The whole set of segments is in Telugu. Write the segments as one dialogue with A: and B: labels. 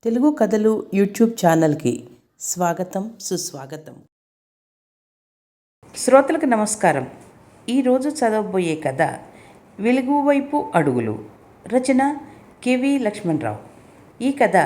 A: తెలుగు కథలు యూట్యూబ్ ఛానల్కి స్వాగతం సుస్వాగతం. శ్రోతలకు నమస్కారం. ఈరోజు చదవబోయే కథ వెలుగు వైపు అడుగులు. రచన కెవి లక్ష్మణరావు. ఈ కథ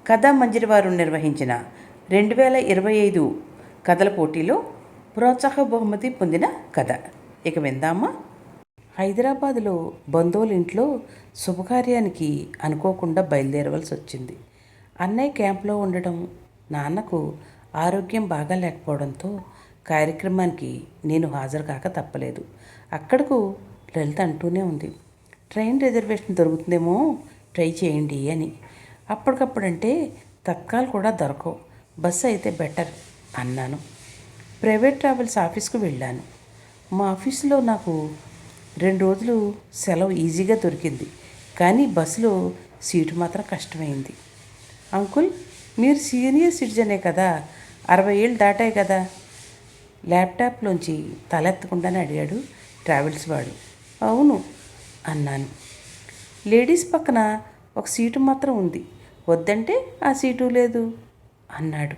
A: కథా మంజరి వారు నిర్వహించిన 2025 కథల పోటీలో ప్రోత్సాహ బహుమతి పొందిన కథ. ఇక విందామా. హైదరాబాదులో బంధువుల ఇంట్లో శుభకార్యానికి అనుకోకుండా బయలుదేరవలసి వచ్చింది. అన్నయ్య క్యాంప్లో ఉండడం, నాన్నకు ఆరోగ్యం బాగా లేకపోవడంతో కార్యక్రమానికి నేను హాజరు కాక తప్పలేదు. అక్కడకు లలిత అంటూనే ఉంది, ట్రైన్ రిజర్వేషన్ దొరుకుతుందేమో ట్రై చేయండి అని. అప్పటికప్పుడంటే తత్కాల్ కూడా దొరకవు, బస్సు అయితే బెటర్ అన్నాను. ప్రైవేట్ ట్రావెల్స్ ఆఫీస్కు వెళ్ళాను. మా ఆఫీసులో నాకు 2 రోజులు సెలవు ఈజీగా దొరికింది. కానీ బస్సులో సీటు మాత్రం కష్టమైంది. అంకుల్, మీరు సీనియర్ సిటిజనే కదా, 60 ఏళ్ళు దాటాయి కదా? ల్యాప్టాప్లోంచి తలెత్తకుండానే అడిగాడు ట్రావెల్స్ వాడు. అవును అన్నాను. లేడీస్ పక్కన ఒక సీటు మాత్రం ఉంది, వద్దంటే ఆ సీటు లేదు అన్నాడు.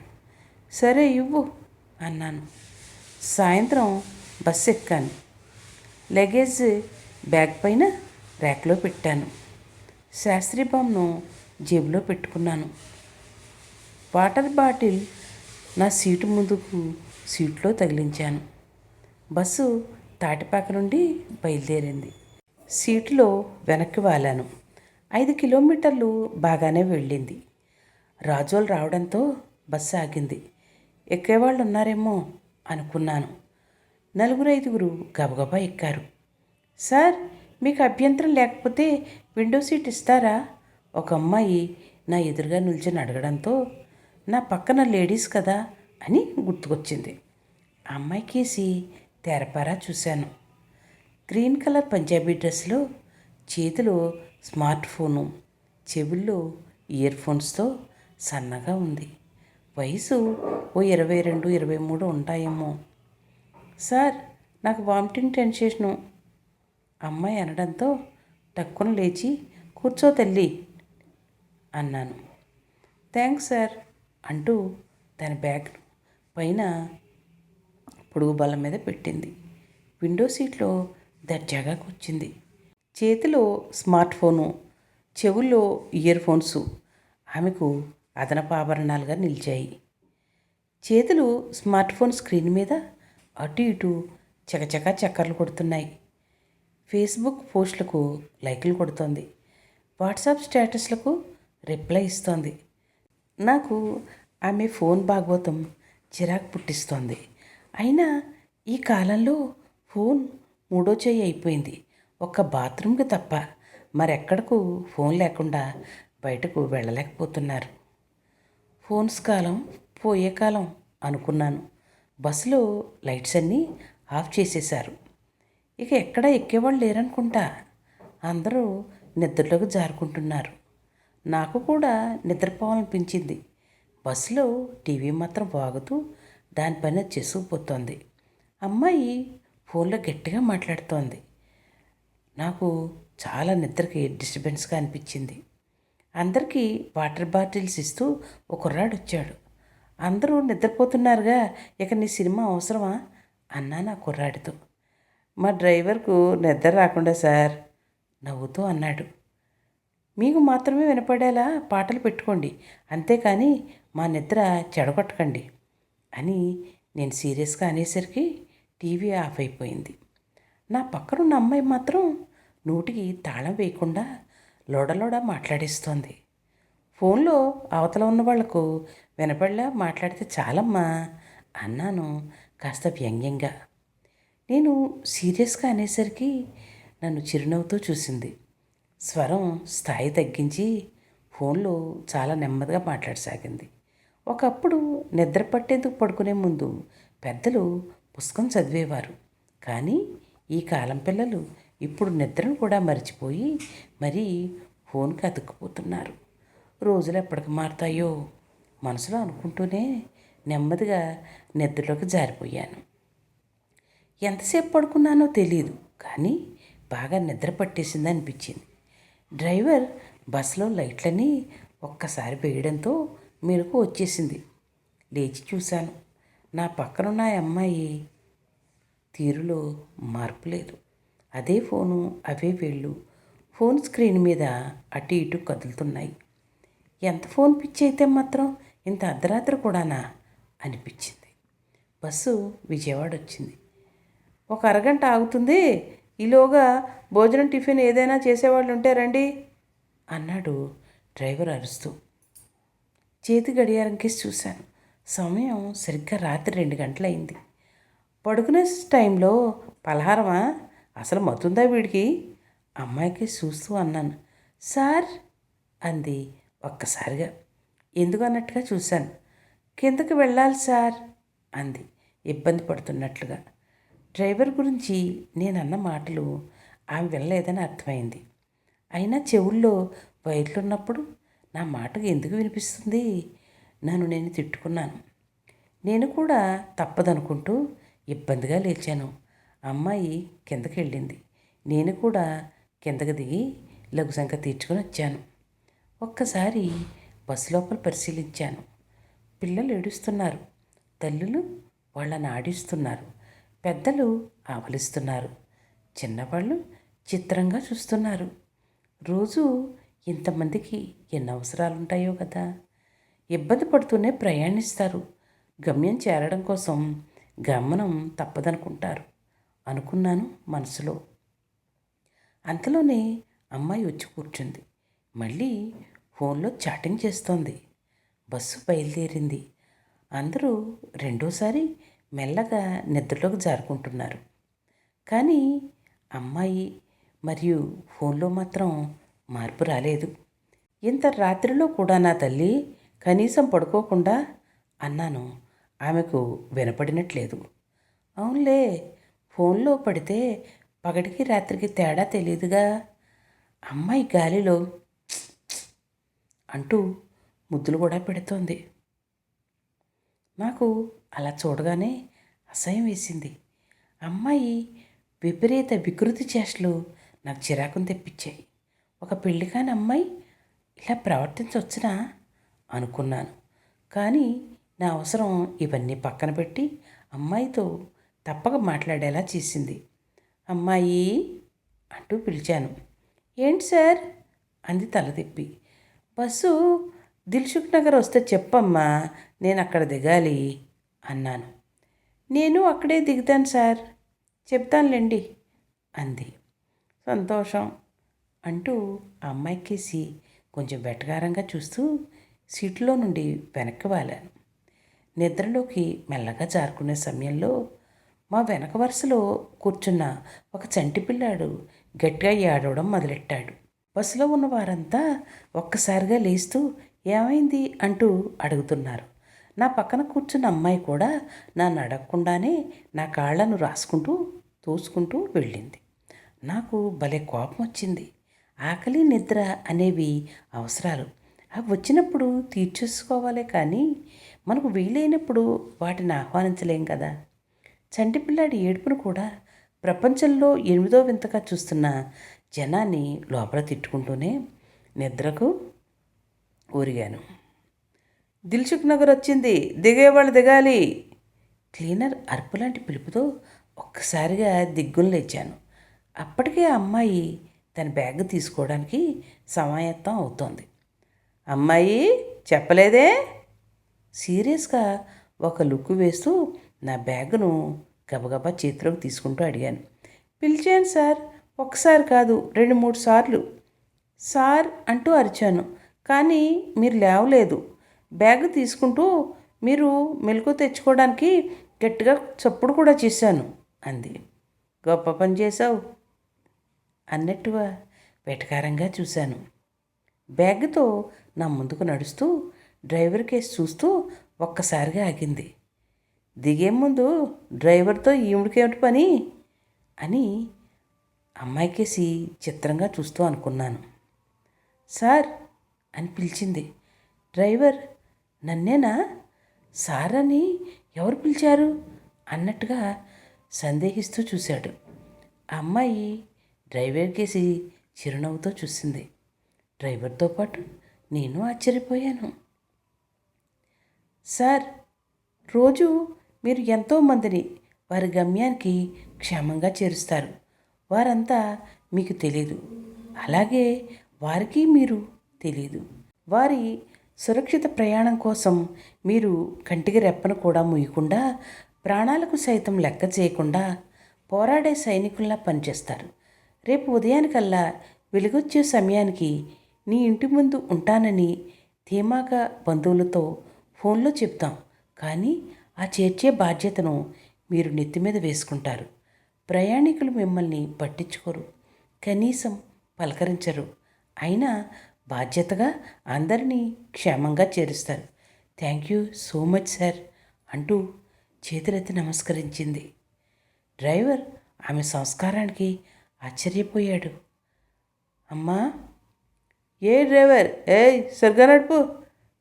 A: సరే ఇవ్వు అన్నాను. సాయంత్రం బస్సు ఎక్కాను. లగేజ్ బ్యాగ్ పైన ర్యాక్లో పెట్టాను. శాస్త్రీ బామ్ను జేబులో పెట్టుకున్నాను. వాటర్ బాటిల్ నా సీటు ముందుకు సీట్లో తగిలించాను. బస్సు తాటిపాక నుండి బయలుదేరింది. సీటులో వెనక్కి వాలాను. 5 కిలోమీటర్లు బాగానే వెళ్ళింది. రాజోలు రావడంతో బస్సు ఆగింది. ఎక్కేవాళ్ళు ఉన్నారేమో అనుకున్నాను. 4-5 గబగబా ఎక్కారు. సార్, మీకు అభ్యంతరం లేకపోతే విండో సీట్ ఇస్తారా? ఒక అమ్మాయి నా ఎదురుగా నిల్చొని అడగడంతో నా పక్కన లేడీస్ కదా అని గుర్తుకొచ్చింది. ఆ అమ్మాయి కేసి తెరపారా చూశాను. గ్రీన్ కలర్ పంజాబీ డ్రెస్లో, చేతిలో స్మార్ట్ ఫోను, చెవుల్లో ఇయర్ ఫోన్స్తో సన్నగా ఉంది. వయసు ఓ 22-23 ఉంటాయేమో. సార్, నాకు వామిటింగ్ టెన్షను అమ్మాయి అనడంతో టక్కున లేచి కూర్చో తల్లి అన్నాను. థ్యాంక్స్ సార్ అంటూ తన బ్యాగ్ పైన పొడుగు బల్ల మీద పెట్టింది. విండో సీట్లో దర్జాగా కూర్చుంది. చేతిలో స్మార్ట్ ఫోను, చెవుల్లో ఇయర్ ఫోన్స్ ఆమెకు అదనపు ఆభరణాలుగా నిలిచాయి. చేతులు స్మార్ట్ ఫోన్ స్క్రీన్ మీద అటు ఇటు చకచకా చక్కర్లు కొడుతున్నాయి. ఫేస్బుక్ పోస్టులకు లైకులు కొడుతోంది. వాట్సాప్ స్టేటస్లకు రిప్లై ఇస్తోంది. నాకు ఆమె ఫోన్ భాగవతం చిరాకు పుట్టిస్తోంది. అయినా ఈ కాలంలో ఫోన్ మూడో చెయ్యి అయిపోయింది. ఒక్క బాత్రూమ్కి తప్ప మరెక్కడకు ఫోన్ లేకుండా బయటకు వెళ్ళలేకపోతున్నారు. ఫోన్స్ కాలం పోయే కాలం అనుకున్నాను. బస్సులో లైట్స్ అన్నీ ఆఫ్ చేసేశారు. ఇక ఎక్కడ ఎక్కేవాళ్ళు లేరనుకుంటా. అందరూ నిద్రలోకి జారుకుంటున్నారు. నాకు కూడా నిద్రపోవాలనిపించింది. బస్సులో టీవీ మాత్రం వాగుతూ దానిపైన చేసుకుపోతోంది. అమ్మాయి ఫోన్లో గట్టిగా మాట్లాడుతోంది. నాకు చాలా నిద్రకి డిస్టర్బెన్స్గా అనిపించింది. అందరికీ వాటర్ బాటిల్స్ ఇస్తూ ఒక కుర్రాడు వచ్చాడు. అందరూ నిద్రపోతున్నారుగా, ఇక నీ సినిమా అవసరమా అన్నాను ఆ కుర్రాడితో. మా డ్రైవర్కు నిద్ర రాకుండా సార్ నవ్వుతూ అన్నాడు. మీకు మాత్రమే వినపడేలా పాటలు పెట్టుకోండి, అంతేకాని మా నిద్ర చెడగొట్టకండి అని నేను సీరియస్గా అనేసరికి టీవీ ఆఫ్ అయిపోయింది. నా పక్కనున్న అమ్మాయి మాత్రం నోటికి తాళం వేయకుండా లోడలోడ మాట్లాడేస్తోంది. ఫోన్లో అవతల ఉన్న వాళ్లకు వినపడేలా మాట్లాడితే చాలమ్మా అన్నాను కాస్త వ్యంగ్యంగా. నేను సీరియస్గా అనేసరికి నన్ను చిరునవ్వుతో చూసింది. స్వరం స్థాయి తగ్గించి ఫోన్లో చాలా నెమ్మదిగా మాట్లాడసాగింది. ఒకప్పుడు నిద్ర పట్టేందుకు పడుకునే ముందు పెద్దలు పుస్తకం చదివేవారు. కానీ ఈ కాలం పిల్లలు ఇప్పుడు నిద్రను కూడా మర్చిపోయి మరీ ఫోన్కి అతుక్కుపోతున్నారు. రోజులు ఎప్పటికి మారుతాయో మనసులో అనుకుంటూనే నెమ్మదిగా నిద్రలోకి జారిపోయాను. ఎంతసేపు పడుకున్నానో తెలియదు, కానీ బాగా నిద్ర పట్టేసింది అనిపించింది. డ్రైవర్ బస్సులో లైట్లని ఒక్కసారి వేయడంతో మెలకు వచ్చేసింది. లేచి చూశాను. నా పక్కనున్న ఆ అమ్మాయి తీరులో మార్పు లేదు. అదే ఫోను, అవే వేళ్ళు ఫోన్ స్క్రీన్ మీద అటు ఇటు కదులుతున్నాయి. ఎంత ఫోన్ పిచ్చి అయితే మాత్రం ఇంత అర్ధరాత్రి కూడానా అనిపించింది. బస్సు విజయవాడ వచ్చింది. ఒక అరగంట ఆగుతుంది, ఈలోగా భోజనం టిఫిన్ ఏదైనా చేసేవాళ్ళు ఉంటే రండి అన్నాడు డ్రైవర్ అరుస్తూ. చేతి గడియారం కేసి చూశాను. సమయం సరిగ్గా రాత్రి 2 గంటలయింది. పడుకునే టైంలో పలహారమా? అసలు మతుందా వీడికి? అమ్మాయికి చూస్తూ అన్నాను. సార్ అంది ఒక్కసారిగా. ఎందుకు అన్నట్టుగా చూశాను. కిందకి వెళ్ళాలి సార్ అంది ఇబ్బంది పడుతున్నట్లుగా. డ్రైవర్ గురించి నేనన్న మాటలు ఆమె వినలేదని అర్థమైంది. అయినా చెవుల్లో వైర్లున్నప్పుడు నా మాటకు ఎందుకు వినిపిస్తుంది? నన్ను నేను తిట్టుకున్నాను. నేను కూడా తప్పదనుకుంటూ ఇబ్బందిగా లేచాను. అమ్మాయి కిందకి వెళ్ళింది. నేను కూడా కిందకి దిగి లఘు సంఖ్య తీర్చుకొని వచ్చాను. ఒక్కసారి బస్సు లోపల పరిశీలించాను. పిల్లలు ఏడుస్తున్నారు. తల్లులు వాళ్ళని ఆడిస్తున్నారు. పెద్దలు ఆవలిస్తున్నారు. చిన్నవాళ్ళు చిత్రంగా చూస్తున్నారు. రోజు ఇంతమందికి ఎన్ని అవసరాలుంటాయో కదా. ఇబ్బంది పడుతూనే ప్రయాణిస్తారు. గమ్యం చేరడం కోసం గమనం తప్పదనుకుంటారు అనుకున్నాను మనసులో. అంతలోనే అమ్మాయి వచ్చి కూర్చుంది. మళ్ళీ ఫోన్లో చాటింగ్ చేస్తోంది. బస్సు బయలుదేరింది. అందరూ రెండోసారి మెల్లగా నిద్రలోకి జారుకుంటున్నారు. కానీ అమ్మాయి మరియు ఫోన్లో మాత్రం మార్పు రాలేదు. ఇంత రాత్రిలో కూడా నా తల్లి కనీసం పడుకోకుండా అన్నాను. ఆమెకు వినపడినట్లేదు. అవునులే, ఫోన్లో పడితే పగటికి రాత్రికి తేడా తెలియదుగా. అమ్మాయి గాలిలో అంటూ ముద్దులు కూడా పెడుతోంది. నాకు అలా చూడగానే అసహ్యం వేసింది. అమ్మాయి విపరీత వికృతి చేష్టలు నాకు చిరాకును తెప్పించాయి. ఒక పెళ్లి కాని అమ్మాయి ఇలా ప్రవర్తించవచ్చునా అనుకున్నాను. కానీ నా అవసరం ఇవన్నీ పక్కన పెట్టి అమ్మాయితో తప్పక మాట్లాడేలా చేసింది. అమ్మాయి అంటూ పిలిచాను. ఏంటి సార్ అంది తల తిప్పి. బస్సు దిల్సుఖ్ నగర్ వస్తే చెప్పమ్మా, నేను అక్కడ దిగాలి అన్నాను. నేను అక్కడే దిగుతాను సార్, చెప్తానులేండి అంది. సంతోషం అంటూ ఆ అమ్మాయికేసి కొంచెం వెటకారంగా చూస్తూ సీట్లో నుండి వెనక్కి వాలాను. నిద్రలోకి మెల్లగా జారుకునే సమయంలో మా వెనక వరుసలో కూర్చున్న ఒక చంటి పిల్లాడు గట్టిగా ఏడవడం మొదలెట్టాడు. బస్సులో ఉన్న వారంతా ఒక్కసారిగా లేస్తూ ఏమైంది అంటూ అడుగుతున్నారు. నా పక్కన కూర్చున్న అమ్మాయి కూడా నన్ను అడగకుండానే నా కాళ్లను రాసుకుంటూ తోసుకుంటూ వెళ్ళింది. నాకు భలే కోపం వచ్చింది. ఆకలి నిద్ర అనేవి అవసరాలు. అవి వచ్చినప్పుడు తీర్చేసుకోవాలే కానీ మనకు వీలైనప్పుడు వాటిని ఆహ్వానించలేం కదా. చంటిపిల్లాడి ఏడుపును కూడా ప్రపంచంలో 8వ వింతగా చూస్తున్న జనాన్ని లోపల తిట్టుకుంటూనే నిద్రకు ఊరిగాను. దిల్సుఖ్ నగర్ వచ్చింది, దిగేవాళ్ళు దిగాలి. క్లీనర్ అరుపులాంటి పిలుపుతో ఒక్కసారిగా దిగ్గున లేచాను. అప్పటికే ఆ అమ్మాయి తన బ్యాగ్ తీసుకోవడానికి సమాయత్తం అవుతోంది. అమ్మాయి చెప్పలేదే? సీరియస్గా ఒక లుక్ వేస్తూ నా బ్యాగును గబగబా చేతిలోకి తీసుకుంటూ అడిగాను. పిలిచాను సార్, ఒకసారి కాదు 2-3 సార్లు సార్ అంటూ అరిచాను. కానీ మీరు లేవలేదు. బ్యాగ్ తీసుకుంటూ మీరు మెలకు తెచ్చుకోవడానికి గట్టిగా చప్పుడు కూడా చేశాను అంది. గొప్ప పని చేశావు అన్నట్టుగా వెటకారంగా చూశాను. బ్యాగ్తో నా ముందుకు నడుస్తూ డ్రైవర్ కేసు చూస్తూ ఒక్కసారిగా ఆగింది. దిగే ముందు డ్రైవర్తో ఈవిడికేమిటి పని అని అమ్మాయికేసి చిత్రంగా చూస్తూ అనుకున్నాను. సార్ అని పిలిచింది. డ్రైవర్ నన్నేనా సార్ అని ఎవరు పిలిచారు అన్నట్టుగా సందేహిస్తూ చూశాడు. ఆ అమ్మాయి డ్రైవర్ కేసి చిరునవ్వుతో చూసింది. డ్రైవర్తో పాటు నేను ఆశ్చర్యపోయాను. సార్, రోజు మీరు ఎంతోమందిని వారి గమ్యానికి క్షేమంగా చేరుస్తారు. వారంతా మీకు తెలీదు. అలాగే వారికి మీరు తెలీదు. వారి సురక్షిత ప్రయాణం కోసం మీరు కంటికి రెప్పను కూడా ముయ్యకుండా, ప్రాణాలకు సైతం లెక్క చేయకుండా పోరాడే సైనికుల్లా పనిచేస్తారు. రేపు ఉదయానికల్లా వెలుగొచ్చే సమయానికి నీ ఇంటి ముందు ఉంటానని ధీమాగా బంధువులతో ఫోన్లో చెప్తాం. కానీ ఆ చేర్చే బాధ్యతను మీరు నెత్తి మీద వేసుకుంటారు. ప్రయాణికులు మిమ్మల్ని పట్టించుకోరు, కనీసం పలకరించరు. అయినా బాధ్యతగా అందరినీ క్షేమంగా చేరుస్తారు. Thank you so much sir అంటూ చేతులెత్తి నమస్కరించింది. డ్రైవర్ ఆమె సంస్కారానికి ఆశ్చర్యపోయాడు. అమ్మా, ఏ డ్రైవర్, సరిగా నడుపు,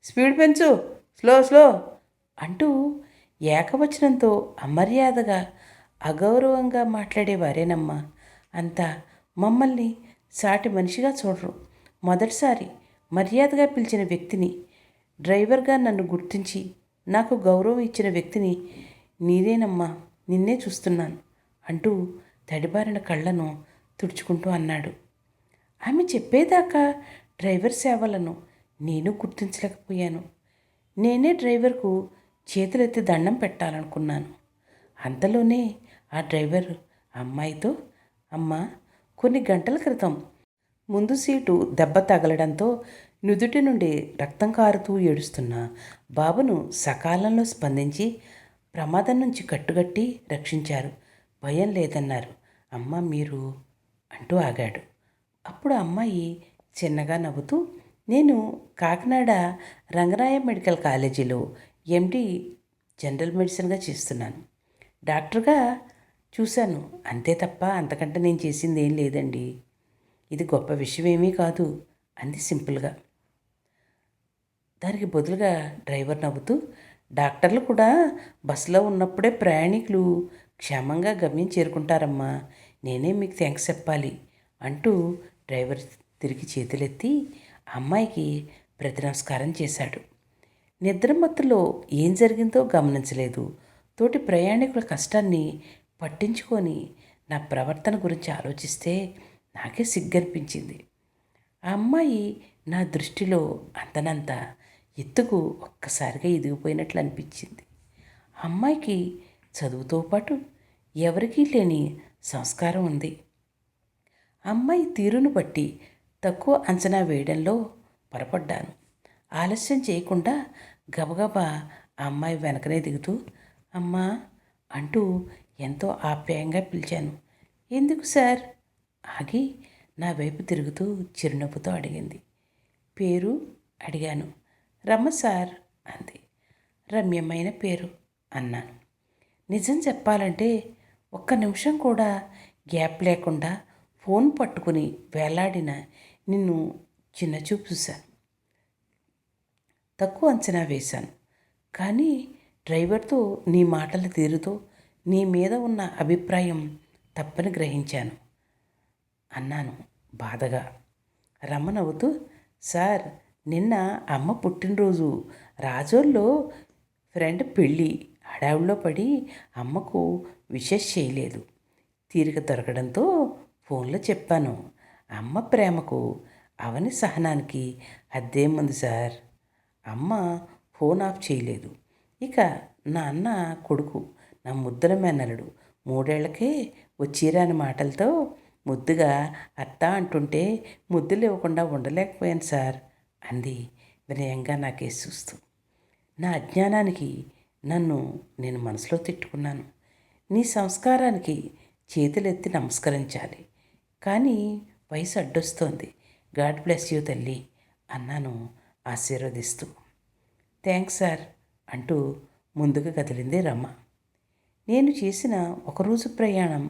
A: స్పీడ్ పెంచు, స్లో స్లో అంటూ ఏకవచనంతో అమర్యాదగా అగౌరవంగా మాట్లాడేవారేనమ్మా. అంతా మమ్మల్ని సాటి మనిషిగా చూడరు. మొదటిసారి మర్యాదగా పిలిచిన వ్యక్తిని, డ్రైవర్గా నన్ను గుర్తించి నాకు గౌరవం ఇచ్చిన వ్యక్తిని నీదేనమ్మా, నిన్నే చూస్తున్నాను అంటూ తడిబారిన కళ్ళను తుడుచుకుంటూ అన్నాడు. ఆమె చెప్పేదాకా డ్రైవర్ సేవలను నేను గుర్తించలేకపోయాను. నేనే డ్రైవర్కు చేతులెత్తి దండం పెట్టాలనుకున్నాను. అంతలోనే ఆ డ్రైవర్ అమ్మాయితో, అమ్మా, కొన్ని గంటల క్రితం ముందు సీటు దెబ్బ తగలడంతో నుదుటి నుండి రక్తం కారుతూ ఏడుస్తున్న బాబును సకాలంలో స్పందించి ప్రమాదం నుంచి కట్టుగట్టి రక్షించారు. భయం లేదన్నారు. అమ్మ, మీరు అంటూ ఆగాడు. అప్పుడు అమ్మాయి చిన్నగా నవ్వుతూ, నేను కాకినాడ రంగరాయ మెడికల్ కాలేజీలో ఎండి జనరల్ మెడిసిన్గా చేస్తున్నాను. డాక్టర్గా చూశాను, అంతే తప్ప అంతకంటే నేను చేసింది ఏం లేదండి. ఇది గొప్ప విషయం ఏమీ కాదు అంది సింపుల్గా. దానికి బదులుగా డ్రైవర్ నవ్వుతూ, డాక్టర్లు కూడా బస్సులో ఉన్నప్పుడే ప్రయాణికులు క్షేమంగా గమ్యం చేరుకుంటారమ్మా, నేనే మీకు థ్యాంక్స్ చెప్పాలి అంటూ డ్రైవర్ తిరిగి చేతులెత్తి అమ్మాయికి ప్రతి నమస్కారం చేశాడు. నిద్రమత్తులో ఏం జరిగిందో గమనించలేదు. తోటి ప్రయాణికుల కష్టాన్ని పట్టించుకొని నా ప్రవర్తన గురించి ఆలోచిస్తే నాకే సిగ్గనిపించింది. ఆ అమ్మాయి నా దృష్టిలో అందనంత ఎత్తుకు ఒక్కసారిగా ఎదిగిపోయినట్లు అనిపించింది. అమ్మాయికి చదువుతో పాటు ఎవరికీ లేని సంస్కారం ఉంది. అమ్మాయి తీరును బట్టి తక్కువ అంచనా వేయడంలో పొరపడ్డాను. ఆలస్యం చేయకుండా గబగబా ఆ అమ్మాయి వెనకనే దిగుతూ, అమ్మా అంటూ ఎంతో ఆప్యాయంగా పిలిచాను. ఎందుకు సార్? ఆగి నా వైపు తిరుగుతూ చిరునవ్వుతో అడిగింది. పేరు అడిగాను. రమ్మ సార్ అంది. రమ్యమైన పేరు అన్నాను. నిజం చెప్పాలంటే ఒక్క నిమిషం కూడా గ్యాప్ లేకుండా ఫోన్ పట్టుకుని వేలాడిన నిన్ను చిన్నచూపు చూశాను. తక్కువ అంచనా వేశాను. కానీ డ్రైవర్తో నీ మాటల తీరుతో నీ మీద ఉన్న అభిప్రాయం తప్పని గ్రహించాను అన్నాను బాధగా. రమ్మ నవ్వుతూ, సార్, నిన్న అమ్మ పుట్టినరోజు, రాజోల్లో ఫ్రెండ్ పెళ్ళి హడావుల్లో పడి అమ్మకు విషెస్ చేయలేదు. తీరిక దొరకడంతో ఫోన్లో చెప్పాను. అమ్మ ప్రేమకు అవని సహనానికి అద్దేముంది సార్. అమ్మ ఫోన్ ఆఫ్ చేయలేదు. ఇక నా అన్న కొడుకు, నా ముద్దుల మేనల్లుడు, 3 ఏళ్లకే వచ్చిరాని మాటలతో ముద్దుగా అత్త అంటుంటే ముద్దులు ఇవ్వకుండా ఉండలేకపోయాను సార్ అంది వినయంగా నాకేసి చూస్తూ. నా అజ్ఞానానికి నన్ను నేను మనసులో తిట్టుకున్నాను. నీ సంస్కారానికి చేతులెత్తి నమస్కరించాలి, కానీ వయసు అడ్డొస్తోంది. గాడ్ బ్లెస్ యూ తల్లి అన్నాను ఆశీర్వదిస్తూ. థ్యాంక్స్ సార్ అంటూ ముందుకు కదిలింది రమ్మ. నేను చేసిన ఒకరోజు ప్రయాణం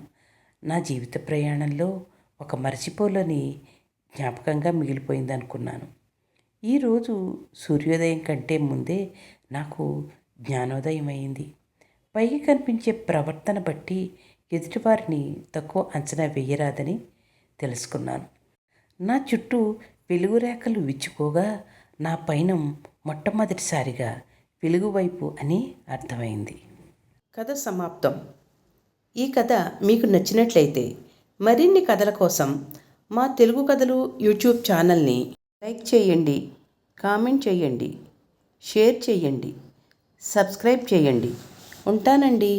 A: నా జీవిత ప్రయాణంలో ఒక మరచిపోలేని జ్ఞాపకంగా మిగిలిపోయిందనుకున్నాను. ఈరోజు సూర్యోదయం కంటే ముందే నాకు జ్ఞానోదయం అయింది. పైకి కనిపించే ప్రవర్తన బట్టి ఎదుటివారిని తక్కువ అంచనా వేయరాదని తెలుసుకున్నాను. నా చుట్టూ వెలుగు రేఖలు విచ్చుకోగా నా పయనం మొట్టమొదటిసారిగా వెలుగు వైపు అని అర్థమైంది. కథ సమాప్తం. ఈ కథ మీకు నచ్చినట్లయితే మరిన్ని కథల కోసం మా తెలుగు కథలు యూట్యూబ్ ఛానల్ని లైక్ చేయండి, కామెంట్ చేయండి, షేర్ చేయండి, సబ్స్క్రైబ్ చేయండి. ఉంటానండి.